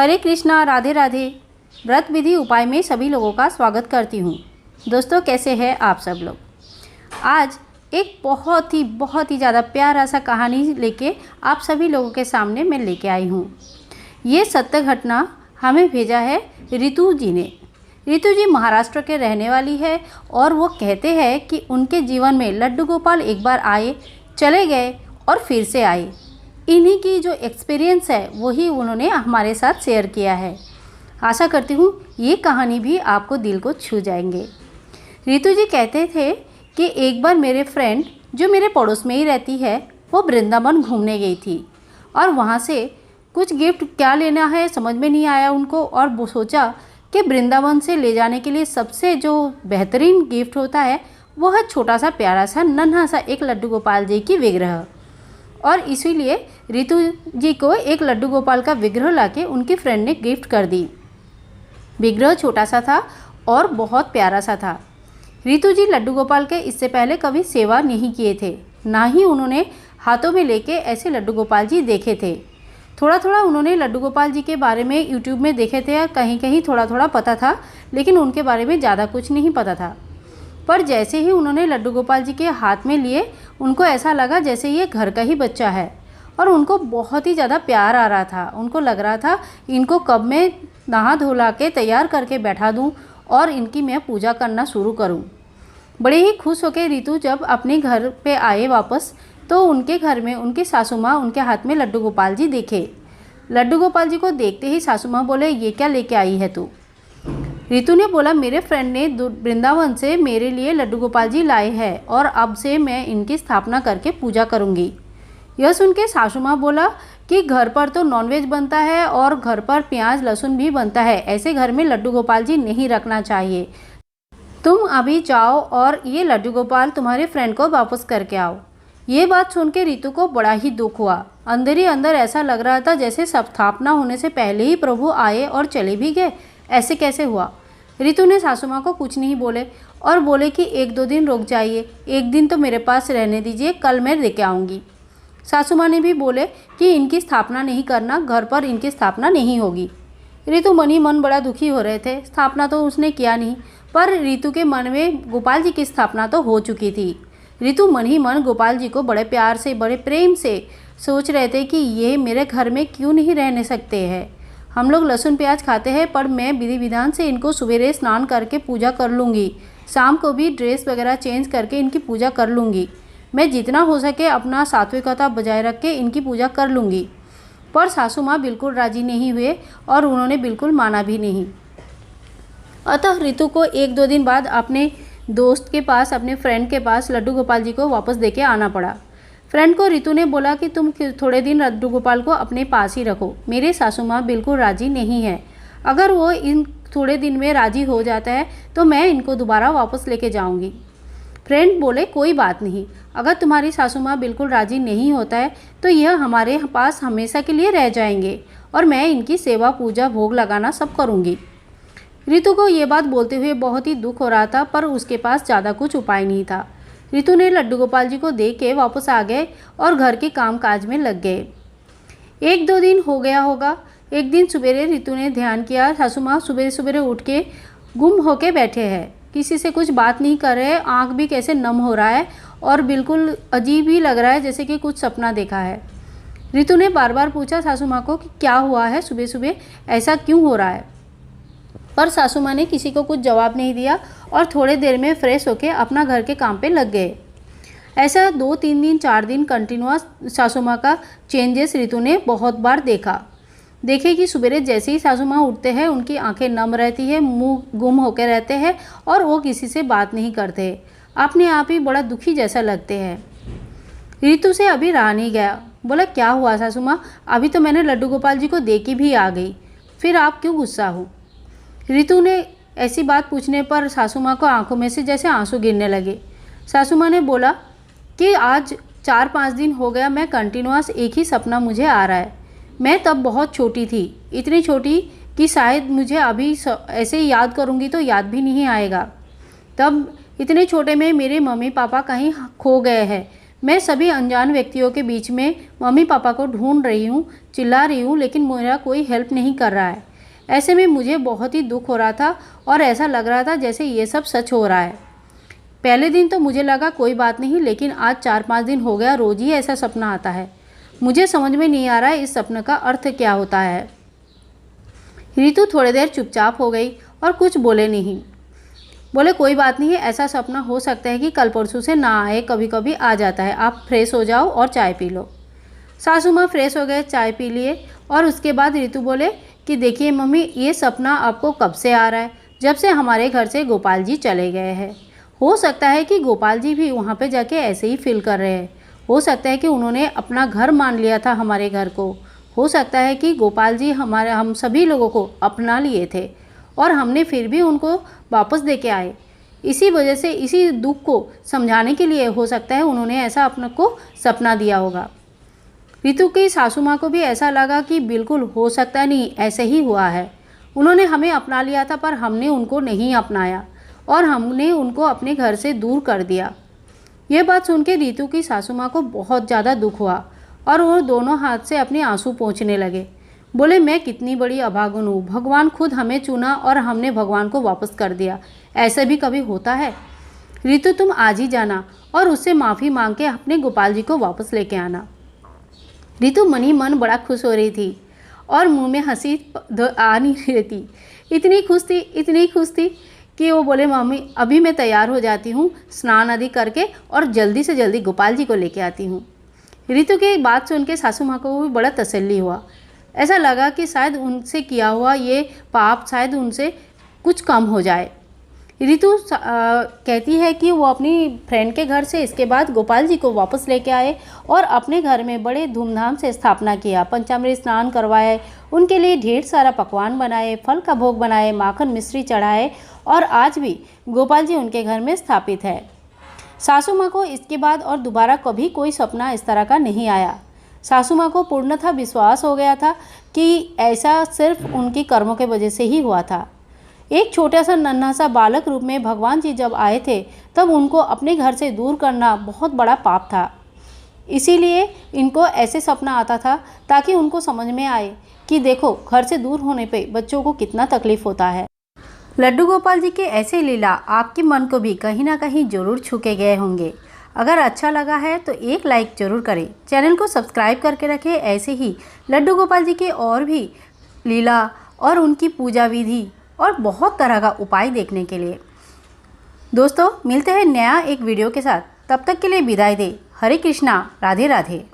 हरे कृष्णा, राधे राधे। व्रत विधि उपाय में सभी लोगों का स्वागत करती हूँ। दोस्तों, कैसे हैं आप सब लोग। आज एक बहुत ही ज़्यादा प्यारा सा कहानी लेके आप सभी लोगों के सामने मैं लेके आई हूँ। ये सत्य घटना हमें भेजा है रितु जी ने। रितु जी महाराष्ट्र के रहने वाली है और वो कहते हैं कि उनके जीवन में लड्डू गोपाल एक बार आए, चले गए और फिर से आए। इन्हीं की जो एक्सपीरियंस है वही उन्होंने हमारे साथ शेयर किया है। आशा करती हूँ ये कहानी भी आपको दिल को छू जाएंगे। रितु जी कहते थे कि एक बार मेरे फ्रेंड जो मेरे पड़ोस में ही रहती है वो वृंदावन घूमने गई थी और वहाँ से कुछ गिफ्ट क्या लेना है समझ में नहीं आया उनको, और वो सोचा कि वृंदावन से ले जाने के लिए सबसे जो बेहतरीन गिफ्ट होता है वो है छोटा सा प्यारा सा नन्हा सा एक लड्डू गोपाल जी की विग्रह। और इसीलिए रितु जी को एक लड्डू गोपाल का विग्रह लाके उनकी फ्रेंड ने गिफ्ट कर दी। विग्रह छोटा सा था और बहुत प्यारा सा था। रितु जी लड्डू गोपाल के इससे पहले कभी सेवा नहीं किए थे, ना ही उन्होंने हाथों में लेके ऐसे लड्डू गोपाल जी देखे थे। थोड़ा थोड़ा उन्होंने लड्डू गोपाल जी के बारे में यूट्यूब में देखे थे, कहीं कहीं थोड़ा थोड़ा पता था, लेकिन उनके बारे में ज़्यादा कुछ नहीं पता था। पर जैसे ही उन्होंने लड्डू गोपाल जी के हाथ में लिए, उनको ऐसा लगा जैसे ये घर का ही बच्चा है और उनको बहुत ही ज़्यादा प्यार आ रहा था। उनको लग रहा था इनको कब मैं नहा धोला के तैयार करके बैठा दूं और इनकी मैं पूजा करना शुरू करूं। बड़े ही खुश होकर रितु जब अपने घर पे आए वापस, तो उनके घर में उनकी सासू माँ उनके हाथ में लड्डू गोपाल जी देखे। लड्डू गोपाल जी को देखते ही सासू माँ बोले, ये क्या लेके आई है तू। रितु ने बोला, मेरे फ्रेंड ने वृंदावन से मेरे लिए लड्डू गोपाल जी लाए हैं और अब से मैं इनकी स्थापना करके पूजा करूंगी। यह सुन के सासू माँ बोला कि घर पर तो नॉनवेज बनता है और घर पर प्याज लहसुन भी बनता है, ऐसे घर में लड्डू गोपाल जी नहीं रखना चाहिए। तुम अभी जाओ और ये लड्डू गोपाल तुम्हारे फ्रेंड को वापस करके आओ। ये बात सुन के रितु को बड़ा ही दुख हुआ। अंदर ही अंदर ऐसा लग रहा था जैसे स्थापना होने से पहले ही प्रभु आए और चले भी गए। ऐसे कैसे हुआ। रितु ने सासू माँ को कुछ नहीं बोले और बोले कि एक दो दिन रुक जाइए, एक दिन तो मेरे पास रहने दीजिए, कल मैं लेके आऊँगी। सासू माँ ने भी बोले कि इनकी स्थापना नहीं करना, घर पर इनकी स्थापना नहीं होगी। रितु मन ही मन बड़ा दुखी हो रहे थे। स्थापना तो उसने किया नहीं, पर रितु के मन में गोपाल जी की स्थापना तो हो चुकी थी। रितु मन ही मन गोपाल जी को बड़े प्यार से बड़े प्रेम से सोच रहे थे कि ये मेरे घर में क्यों नहीं रहने सकते हैं। हम लोग लहसुन प्याज खाते हैं, पर मैं विधि विधान से इनको सवेरे स्नान करके पूजा कर लूँगी, शाम को भी ड्रेस वगैरह चेंज करके इनकी पूजा कर लूँगी। मैं जितना हो सके अपना सात्विकता बजाय रख के इनकी पूजा कर लूँगी। पर सासू माँ बिल्कुल राजी नहीं हुए और उन्होंने बिल्कुल माना भी नहीं। अतः रितु को एक दो दिन बाद अपने दोस्त के पास, अपने फ्रेंड के पास लड्डू गोपाल जी को वापस देके आना पड़ा। फ्रेंड को रितु ने बोला कि तुम थोड़े दिन लड्डू गोपाल को अपने पास ही रखो, मेरे सासू माँ बिल्कुल राजी नहीं है। अगर वो इन थोड़े दिन में राजी हो जाता है तो मैं इनको दोबारा वापस लेके जाऊंगी। फ्रेंड बोले, कोई बात नहीं, अगर तुम्हारी सासू माँ बिल्कुल राजी नहीं होता है तो यह हमारे पास हमेशा के लिए रह जाएंगे और मैं इनकी सेवा पूजा भोग लगाना सब करूँगी। रितु को ये बात बोलते हुए बहुत ही दुख हो रहा था, पर उसके पास ज़्यादा कुछ उपाय नहीं था। रितु ने लड्डू गोपाल जी को दे के वापस आ गए और घर के काम काज में लग गए। एक दो दिन हो गया होगा। एक दिन सवेरे रितु ने ध्यान किया, सासू माँ सुबह सवेरे उठ के गुम होके बैठे हैं, किसी से कुछ बात नहीं कर रहे, आँख भी कैसे नम हो रहा है और बिल्कुल अजीब ही लग रहा है, जैसे कि कुछ सपना देखा है। रितु ने बार बार पूछा सासू माँ को कि क्या हुआ है, सुबह सुबह ऐसा क्यों हो रहा है। पर सासू माँ ने किसी को कुछ जवाब नहीं दिया और थोड़े देर में फ्रेश होके अपना घर के काम पे लग गए। ऐसा 2-3 दिन 4 दिन कंटिन्यूअस सासू माँ का चेंजेस रितु ने बहुत बार देखे कि सवेरे जैसे ही सासू माँ उठते हैं उनकी आंखें नम रहती है, मुंह गुम होकर रहते हैं और वो किसी से बात नहीं करते, अपने आप ही बड़ा दुखी जैसा लगते हैं। रितु से अभी रहा नहीं गया। बोला, क्या हुआ सासू माँ, अभी तो मैंने लड्डू गोपाल जी को दे के भी आ गई, फिर आप क्यों गुस्सा हो। रितु ने ऐसी बात पूछने पर सासू माँ को आंखों में से जैसे आंसू गिरने लगे। सासू माँ ने बोला कि आज 4-5 दिन हो गया मैं कंटिन्यूअस एक ही सपना मुझे आ रहा है। मैं तब बहुत छोटी थी, इतनी छोटी कि शायद मुझे अभी ऐसे ही याद करूँगी तो याद भी नहीं आएगा। तब इतने छोटे में मेरे मम्मी पापा कहीं खो गए हैं, मैं सभी अनजान व्यक्तियों के बीच में मम्मी पापा को ढूंढ रही हूँ, चिल्ला रही हूँ, लेकिन मेरा कोई हेल्प नहीं कर रहा है। ऐसे में मुझे बहुत ही दुख हो रहा था और ऐसा लग रहा था जैसे ये सब सच हो रहा है। पहले दिन तो मुझे लगा कोई बात नहीं, लेकिन आज 4-5 दिन हो गया रोज़ ही ऐसा सपना आता है। मुझे समझ में नहीं आ रहा है इस सपने का अर्थ क्या होता है। रितु थोड़ी देर चुपचाप हो गई और कुछ बोले नहीं। बोले कोई बात नहीं है, ऐसा सपना हो सकता है कि कल परसों से ना आए, कभी कभी आ जाता है। आप फ्रेश हो जाओ और चाय पी लो। सासू माँ फ्रेश हो गए, चाय पी लिए और उसके बाद रितु बोले कि देखिए मम्मी, ये सपना आपको कब से आ रहा है? जब से हमारे घर से गोपाल जी चले गए हैं। हो सकता है कि गोपाल जी भी वहाँ पे जाके ऐसे ही फील कर रहे हैं। हो सकता है कि उन्होंने अपना घर मान लिया था हमारे घर को। हो सकता है कि गोपाल जी हम सभी लोगों को अपना लिए थे और हमने फिर भी उनको वापस दे के आए। इसी वजह से, इसी दुख को समझाने के लिए हो सकता है उन्होंने ऐसा अपने को सपना दिया होगा। रितु की सासू माँ को भी ऐसा लगा कि बिल्कुल हो सकता नहीं, ऐसे ही हुआ है। उन्होंने हमें अपना लिया था पर हमने उनको नहीं अपनाया और हमने उनको अपने घर से दूर कर दिया। ये बात सुन के रितु की सासू माँ को बहुत ज़्यादा दुख हुआ और वो दोनों हाथ से अपने आंसू पोंछने लगे। बोले मैं कितनी बड़ी अभागन हूँ, भगवान खुद हमें चुना और हमने भगवान को वापस कर दिया। ऐसा भी कभी होता है? रितु तुम आज ही जाना और उससे माफ़ी मांग के अपने गोपाल जी को वापस लेके आना। रितु मनी मन बड़ा खुश हो रही थी और मुंह में हंसी आ नहीं रही थी। इतनी खुश थी कि वो बोले मम्मी अभी मैं तैयार हो जाती हूँ, स्नान आदि करके और जल्दी से जल्दी गोपाल जी को लेके आती हूँ। रितु की बात सुन के सासू माँ को भी बड़ा तसल्ली हुआ। ऐसा लगा कि शायद उनसे किया हुआ ये पाप शायद उनसे कुछ कम हो जाए। रितु कहती है कि वो अपनी फ्रेंड के घर से इसके बाद गोपाल जी को वापस लेके आए और अपने घर में बड़े धूमधाम से स्थापना किया, पंचामृत स्नान करवाए, उनके लिए ढेर सारा पकवान बनाए, फल का भोग बनाए, माखन मिश्री चढ़ाए और आज भी गोपाल जी उनके घर में स्थापित है। सासू माँ को इसके बाद और दोबारा कभी कोई सपना इस तरह का नहीं आया। सासू माँ को पूर्णतः विश्वास हो गया था कि ऐसा सिर्फ उनकी कर्मों के वजह से ही हुआ था। एक छोटा सा नन्हा सा बालक रूप में भगवान जी जब आए थे तब उनको अपने घर से दूर करना बहुत बड़ा पाप था। इसीलिए इनको ऐसे सपना आता था ताकि उनको समझ में आए कि देखो घर से दूर होने पे बच्चों को कितना तकलीफ होता है। लड्डू गोपाल जी के ऐसे लीला आपके मन को भी कहीं ना कहीं जरूर छू के गए होंगे। अगर अच्छा लगा है तो एक लाइक ज़रूर करें, चैनल को सब्सक्राइब करके रखें ऐसे ही लड्डू गोपाल जी के और भी लीला और उनकी पूजा विधि और बहुत तरह का उपाय देखने के लिए। दोस्तों मिलते हैं नया एक वीडियो के साथ, तब तक के लिए विदाई दे। हरे कृष्णा, राधे राधे।